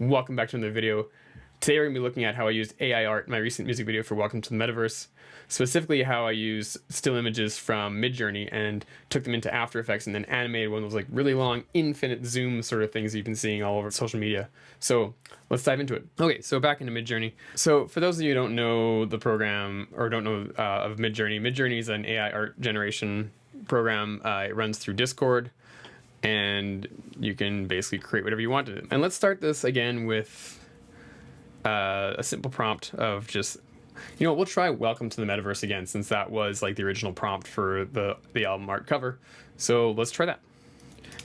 Welcome back to another video. Today we're going to be looking at how I used AI art in my recent music video for Welcome to the Metaverse. Specifically how I used still images from Midjourney and took them into After Effects and then animated one of those like really long infinite zoom sort of things you've been seeing all over social media. So let's dive into it. Okay, so back into Midjourney. So for those of you who don't know the program or don't know of Midjourney, Midjourney is an AI art generation program. It runs through Discord. And you can basically create whatever you want to. And let's start this again with a simple prompt of just, you know, we'll try Welcome to the Metaverse again, since that was like the original prompt for the album art cover. So let's try that.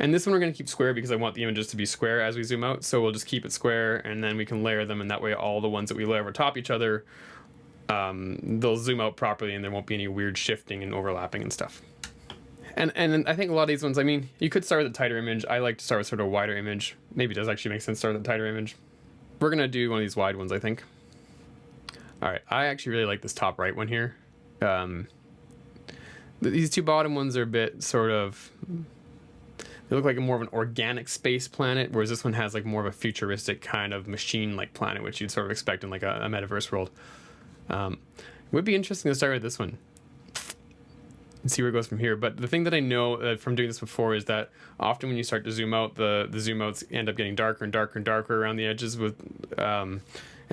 And this one we're going to keep square because I want the images to be square as we zoom out. So we'll just keep it square and then we can layer them. And that way all the ones that we layer over top each other, they'll zoom out properly and there won't be any weird shifting and overlapping and stuff. And I think a lot of these ones, I mean, you could start with a tighter image. I like to start with sort of a wider image. Maybe it does actually make sense to start with a tighter image. We're going to do one of these wide ones, I think. All right, I actually really like this top right one here. These two bottom ones are a bit sort of, they look like more of an organic space planet, whereas this one has like more of a futuristic kind of machine-like planet, which you'd sort of expect in like a metaverse world. It would be interesting to start with this one and see where it goes from here. But the thing that I know from doing this before is that often when you start to zoom out, the zoom outs end up getting darker and darker and darker around the edges with, and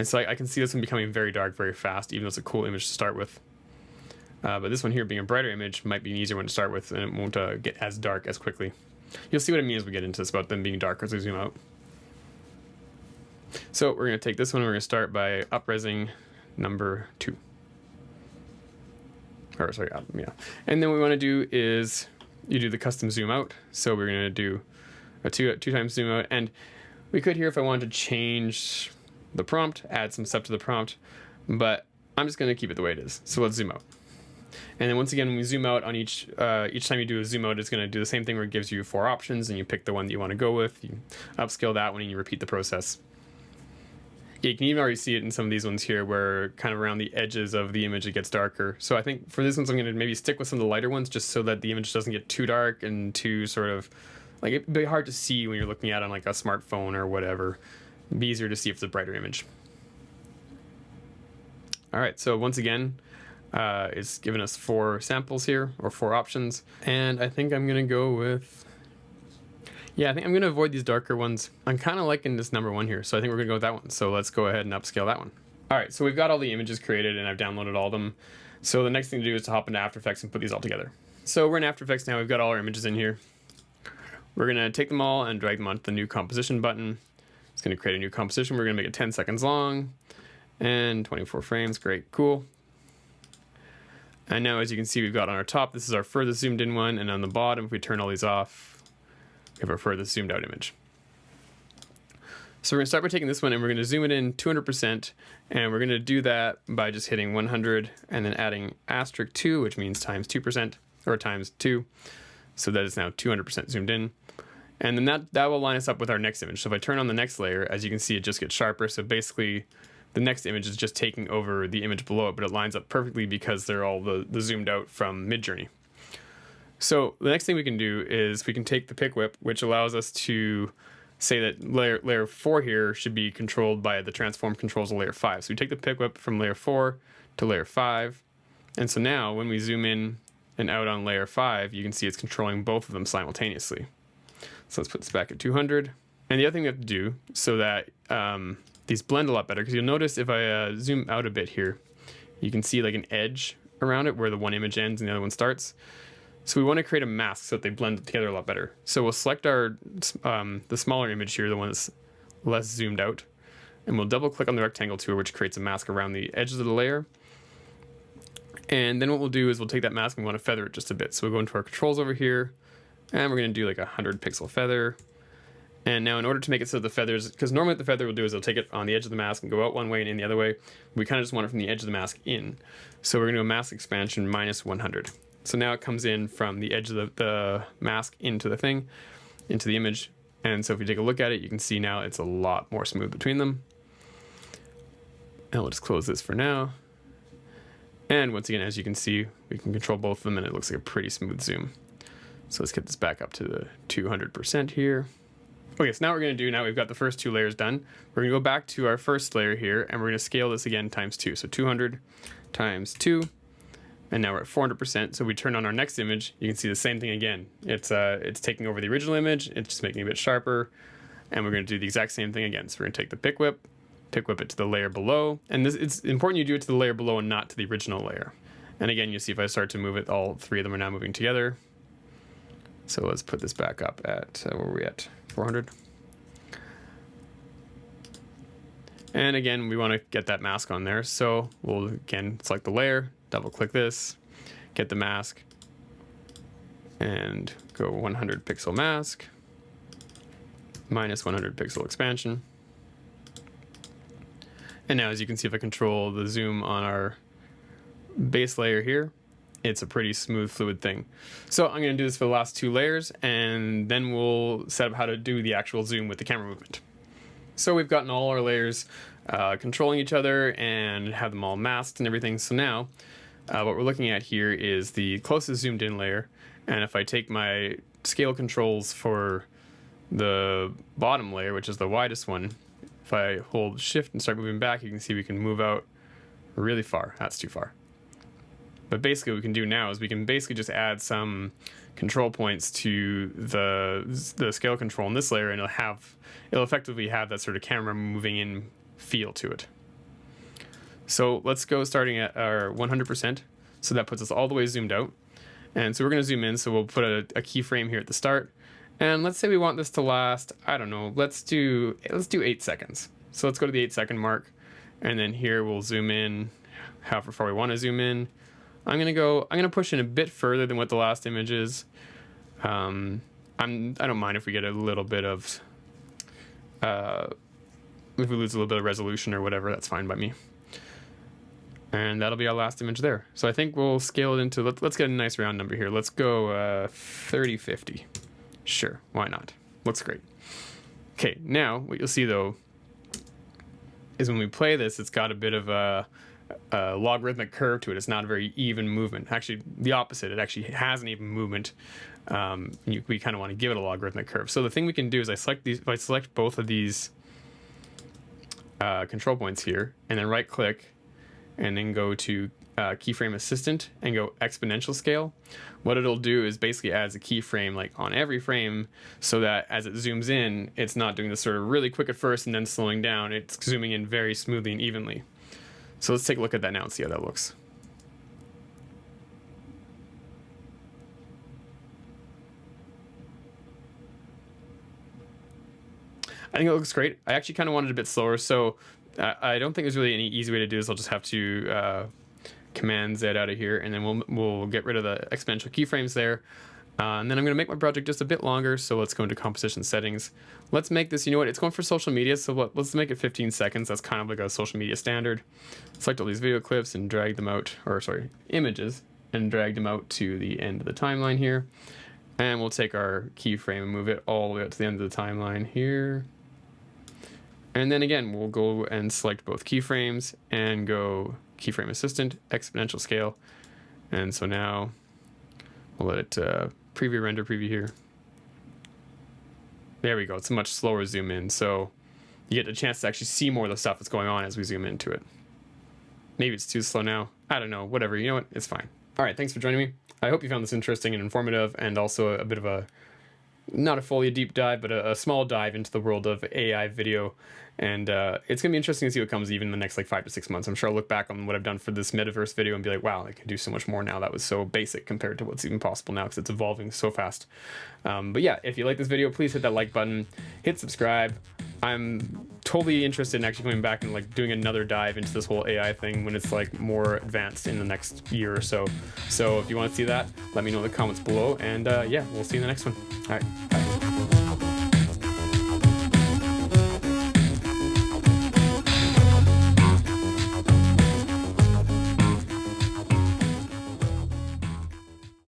so I can see this one becoming very dark very fast, even though it's a cool image to start with. But this one here being a brighter image might be an easier one to start with, and it won't get as dark as quickly. You'll see what I mean as we get into this about them being darker as we zoom out. So we're going to take this one and we're going to start by up-resing number 2. Or sorry, yeah. And then what we want to do is you do the custom zoom out. So we're going to do a two times zoom out. And we could here, if I wanted to change the prompt, add some stuff to the prompt, but I'm just going to keep it the way it is. So let's zoom out. And then once again, when we zoom out on each time you do a zoom out, it's going to do the same thing where it gives you 4 options and you pick the one that you want to go with. You upscale that one and you repeat the process. You can even already see it in some of these ones here where kind of around the edges of the image it gets darker. So I think for this one, I'm going to maybe stick with some of the lighter ones just so that the image doesn't get too dark and too sort of, like it'd be hard to see when you're looking at it on like a smartphone or whatever. It'd be easier to see if it's a brighter image. All right, so once again, it's given us 4 samples here, or 4 options. And I think I'm going to go with, yeah, I think I'm going to avoid these darker ones. I'm kind of liking this number 1 here, so I think we're going to go with that one. So let's go ahead and upscale that one. All right, so we've got all the images created and I've downloaded all of them. So the next thing to do is to hop into After Effects and put these all together. So we're in After Effects now. We've got all our images in here. We're going to take them all and drag them onto the new composition button. It's going to create a new composition. We're going to make it 10 seconds long and 24 frames. Great, cool. And now as you can see, we've got on our top, this is our furthest zoomed in one. And on the bottom, if we turn all these off, we have our furthest zoomed out image. So we're going to start by taking this one and we're going to zoom it in 200%. And we're going to do that by just hitting 100 and then adding asterisk 2, which means times 2% or times 2. So that is now 200% zoomed in. And then that will line us up with our next image. So if I turn on the next layer, as you can see, it just gets sharper. So basically the next image is just taking over the image below it, but it lines up perfectly because they're all the zoomed out from Midjourney. So the next thing we can do is we can take the pick whip, which allows us to say that layer 4 here should be controlled by the transform controls of layer 5. So we take the pick whip from layer 4 to layer 5. And so now when we zoom in and out on layer 5, you can see it's controlling both of them simultaneously. So let's put this back at 200. And the other thing we have to do so that these blend a lot better, because you'll notice if I zoom out a bit here, you can see like an edge around it where the one image ends and the other one starts. So we want to create a mask so that they blend together a lot better. So we'll select our the smaller image here, the one that's less zoomed out, and we'll double click on the rectangle tool, which creates a mask around the edges of the layer. And then what we'll do is we'll take that mask and we want to feather it just a bit. So we'll go into our controls over here, and we're going to do like a 100 pixel feather. And now in order to make it so the feathers, because normally what the feather will do is it'll take it on the edge of the mask and go out one way and in the other way. We kind of just want it from the edge of the mask in. So we're going to do a mask expansion minus 100. So now it comes in from the edge of the mask into the thing, into the image. And so if you take a look at it, you can see now it's a lot more smooth between them. And we'll just close this for now. And once again, as you can see, we can control both of them and it looks like a pretty smooth zoom. So let's get this back up to the 200% here. Okay, so now what we're going to do, now we've got the first 2 layers done, we're going to go back to our first layer here, and we're going to scale this again times 2. So 200 times 2, and now we're at 400%. So we turn on our next image, you can see the same thing again. It's taking over the original image, it's just making it a bit sharper, and we're going to do the exact same thing again. So we're going to take the pick whip it to the layer below, and it's important you do it to the layer below and not to the original layer. And again, you see if I start to move it, all 3 of them are now moving together. So let's put this back up at, where are we at? 400. And again, we want to get that mask on there. So we'll again select the layer, double click this, get the mask, and go 100 pixel mask, minus 100 pixel expansion. And now as you can see, if I control the zoom on our base layer here, it's a pretty smooth, fluid thing. So I'm going to do this for the last 2 layers, and then we'll set up how to do the actual zoom with the camera movement. So we've gotten all our layers controlling each other and have them all masked and everything. So now what we're looking at here is the closest zoomed in layer. And if I take my scale controls for the bottom layer, which is the widest one, if I hold shift and start moving back, you can see we can move out really far. That's too far. But basically what we can do now is we can basically just add some control points to the scale control in this layer, and it'll effectively have that sort of camera moving in feel to it. So let's go starting at our 100%. So that puts us all the way zoomed out. And so we're going to zoom in. So we'll put a keyframe here at the start. And let's say we want this to last, I don't know, let's do 8 seconds. So let's go to the 8-second mark. And then here we'll zoom in however far we want to zoom in. I'm gonna push in a bit further than what the last image is. I don't mind if we get a little bit of, if we lose a little bit of resolution or whatever, that's fine by me. And that'll be our last image there. So I think we'll scale it into, let's get a nice round number here. Let's go 3050. Sure, why not? Looks great. Okay, now what you'll see though is when we play this, it's got a bit of a logarithmic curve to it. It's not a very even movement. Actually, the opposite. It actually has an even movement. We kind of want to give it a logarithmic curve. So the thing we can do is if I select both of these control points here, and then right click, and then go to keyframe assistant and go exponential scale. What it'll do is basically adds a keyframe like on every frame, so that as it zooms in, it's not doing this sort of really quick at first and then slowing down. It's zooming in very smoothly and evenly. So let's take a look at that now and see how that looks. I think it looks great. I actually kind of wanted it a bit slower, so I don't think there's really any easy way to do this. I'll just have to Command Z out of here, and then we'll get rid of the exponential keyframes there. And then I'm going to make my project just a bit longer, so let's go into composition settings. Let's make this, you know what, it's going for social media, so let's make it 15 seconds. That's kind of like a social media standard. Select all these video clips and drag them out, or sorry, images, and drag them out to the end of the timeline here. And we'll take our keyframe and move it all the way out to the end of the timeline here. And then again, we'll go and select both keyframes and go keyframe assistant, exponential scale. And so now we'll let it preview render preview here. There we go. It's a much slower zoom in, so you get a chance to actually see more of the stuff that's going on as we zoom into it. Maybe it's too slow now. I don't know. Whatever. You know what? It's fine. All right. Thanks for joining me. I hope you found this interesting and informative, and also a bit of a, not a fully deep dive, but a small dive into the world of AI video. And it's going to be interesting to see what comes even in the next like 5 to 6 months. I'm sure I'll look back on what I've done for this metaverse video and be like, wow, I can do so much more now. That was so basic compared to what's even possible now, because it's evolving so fast. But yeah, if you like this video, please hit that like button, hit subscribe. I'm totally interested in actually coming back and like doing another dive into this whole AI thing when it's like more advanced in the next year or so. So if you want to see that, let me know in the comments below. And yeah, we'll see you in the next one. All right, bye.